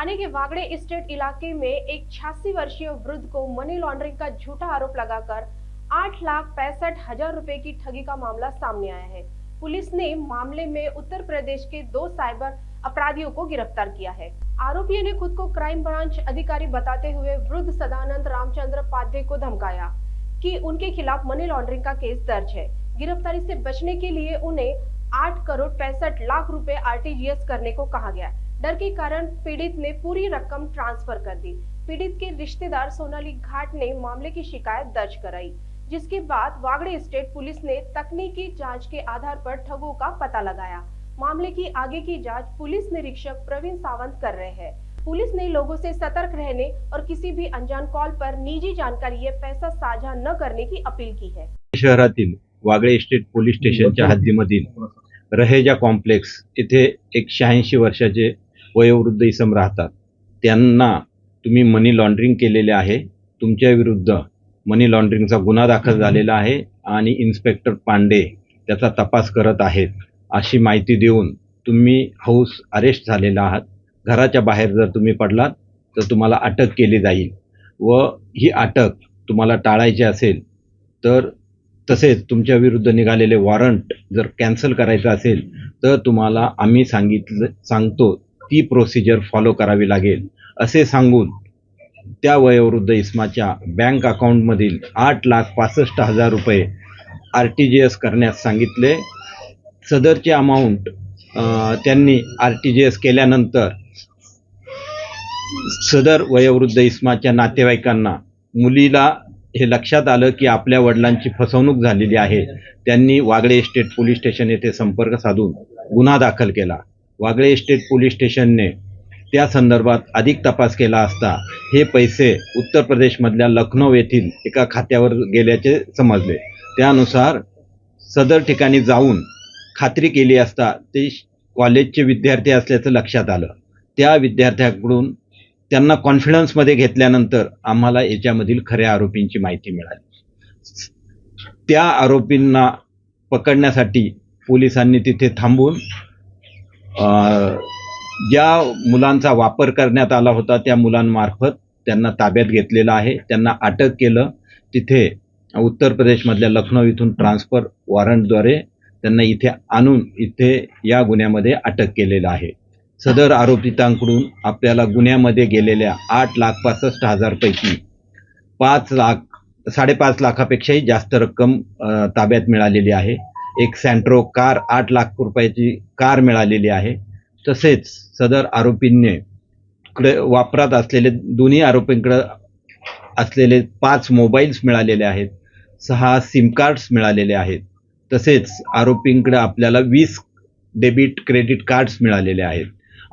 थाने के वागड़े estate इलाके में एक 86 वर्षीय वृद्ध को मनी लॉन्ड्रिंग का झूठा आरोप लगाकर 8,65,000 रुपए की ठगी का मामला सामने आया है। पुलिस ने मामले में उत्तर प्रदेश के 2 साइबर अपराधियों को गिरफ्तार किया है। आरोपियों ने खुद को क्राइम ब्रांच अधिकारी बताते हुए वृद्ध सदानंद रामचंद्र पाध्ये को धमकाया कि उनके खिलाफ मनी लॉन्ड्रिंग का केस दर्ज है। गिरफ्तारी से बचने के लिए उन्हें 8,65,00,000 रुपए आरटीजीएस करने को कहा गया। डर के कारण पीड़ित ने पूरी रकम ट्रांसफर कर दी। पीड़ित के रिश्तेदार सोनाली घाट ने मामले की शिकायत दर्ज कराई, जिसके बाद वागड़े स्टेट पुलिस ने तकनीकी जांच के आधार पर ठगों का पता लगाया। मामले की आगे की जांच पुलिस निरीक्षक प्रवीण सावंत कर रहे हैं। पुलिस ने लोगों से सतर्क रहने और किसी भी अनजान कॉल पर निजी जानकारी या पैसा साझा न करने की अपील की है। शहरातील वागळे स्टेट पोलीस स्टेशनच्या हद्दीमधील रहेजा कॉम्प्लेक्स येथे 180 वर्षाचे वयोवृद्ध इसम राहतात। त्यांना तुम्ही मनी लॉन्ड्रिंग केलेले आहे, तुमच्या विरुद्ध मनी लॉन्ड्रिंगचा गुन्हा दाखल झालेला आहे आणि इन्स्पेक्टर पांडे त्याचा तपास करत आहेत अशी माहिती देऊन तुम्ही हाऊस अरेस्ट झालेला आहात। घराच्या बाहेर जर तुम्ही पडलात तर तुम्हाला अटक केली जाईल व ही अटक तुम्हाला टाळायची असेल तर तसेच तुमच्या विरुद्ध निघालेले वॉरंट जर कॅन्सल करायचं असेल तर तुम्हाला आम्ही सांगतो ती प्रोसिजर फॉलो करावी लागेल असे सांगून त्या वयोवृद्ध इसमाच्या बँक अकाउंटमधील 8,65,000 रुपये आरटीजीएस करण्यास सांगितले। सदरची अमाऊंट त्यांनी आरटीजीएस केल्यानंतर सदर वयोवृद्ध इसमाच्या नातेवाईकांना मुलीला हे लक्षात आलं की आपल्या वडिलांची फसवणूक झालेली आहे। त्यांनी वागळे स्टेट पोलीस स्टेशन येथे संपर्क साधून गुन्हा दाखल केला। वागळे स्टेट पोलीस स्टेशनने त्या संदर्भात अधिक तपास केला असता हे पैसे उत्तर प्रदेशमधल्या लखनौ येथील एका खात्यावर गेल्याचे समजले। त्यानुसार सदर ठिकाणी जाऊन खात्री केली असता ते कॉलेजचे विद्यार्थी असल्याचं लक्षात आलं। त्या विद्यार्थ्यांकडून त्यांना कॉन्फिडन्समध्ये घेतल्यानंतर आम्हाला याच्यामधील खऱ्या आरोपींची माहिती मिळाली। त्या आरोपींना पकडण्यासाठी पोलिसांनी तिथे थांबून ज्या मुलांचा वापर करण्यात आला होता त्या मुलांमार्फत त्यांना ताब्यात घेतलेलं आहे। त्यांना अटक केलं। तिथे उत्तर प्रदेशमधल्या लखनौ इथून ट्रान्सफर वॉरंटद्वारे त्यांना इथे आणून इथे या गुन्ह्यामध्ये अटक केलेलं आहे। सदर आरोपितांकडून आपल्याला गुन्ह्यामध्ये गेलेल्या 8,65,000 पैकी 5,5 लाखापेक्षाही जास्त रक्कम ताब्यात मिळालेली आहे। एक सँट्रो कार 8 लाख रुपयाची कार मिळालेली आहे। तसेच सदर आरोपींनी वापरात असलेले दोन्ही आरोपींकडे असलेले 5 मोबाईल्स मिळालेले आहेत, 6 सिम कार्ड्स मिळालेले आहेत। तसेच आरोपींकडे आपल्याला 20 डेबिट क्रेडिट कार्ड्स मिळालेले आहेत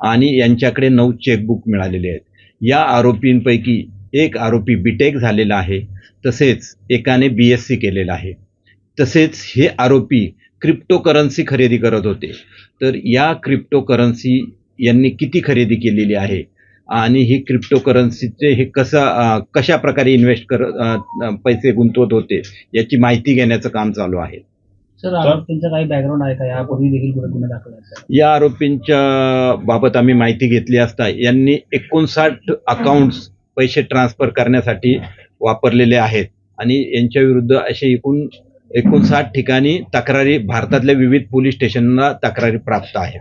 आणि यांच्याकडे 9 चेकबुक मिळालेले आहेत। या आरोपींपैकी एक आरोपी बीटेक झालेला आहे, तसेच एकाने बीएससी केलेला आहे। तसेच हे आरोपी क्रिप्टोकरन्सी खरेदी करत होते। तर या क्रिप्टोकरन्सी यांनी किती खरेदी केलेली आहे आणि ही क्रिप्टोकरन्सीचे हे कशा प्रकारे पैसे गुंतवत होते याची माहिती घेण्याचं काम चालू आहे। सर, आरोपींचा काही बॅकग्राऊंड आहे का? यापूर्वी देखील गुन्हा दाखल आहे? या आरोपींच्या बाबत आम्ही माहिती घेतली असता यांनी 59 अकाउंट्स पैसे ट्रान्सफर करण्यासाठी वापरलेले आहेत आणि यांच्या विरुद्ध असे एकूण 59 ठिकाणी तक्रारी भारतातल्या विविध पोलीस स्टेशनला तक्रारी प्राप्त आहेत।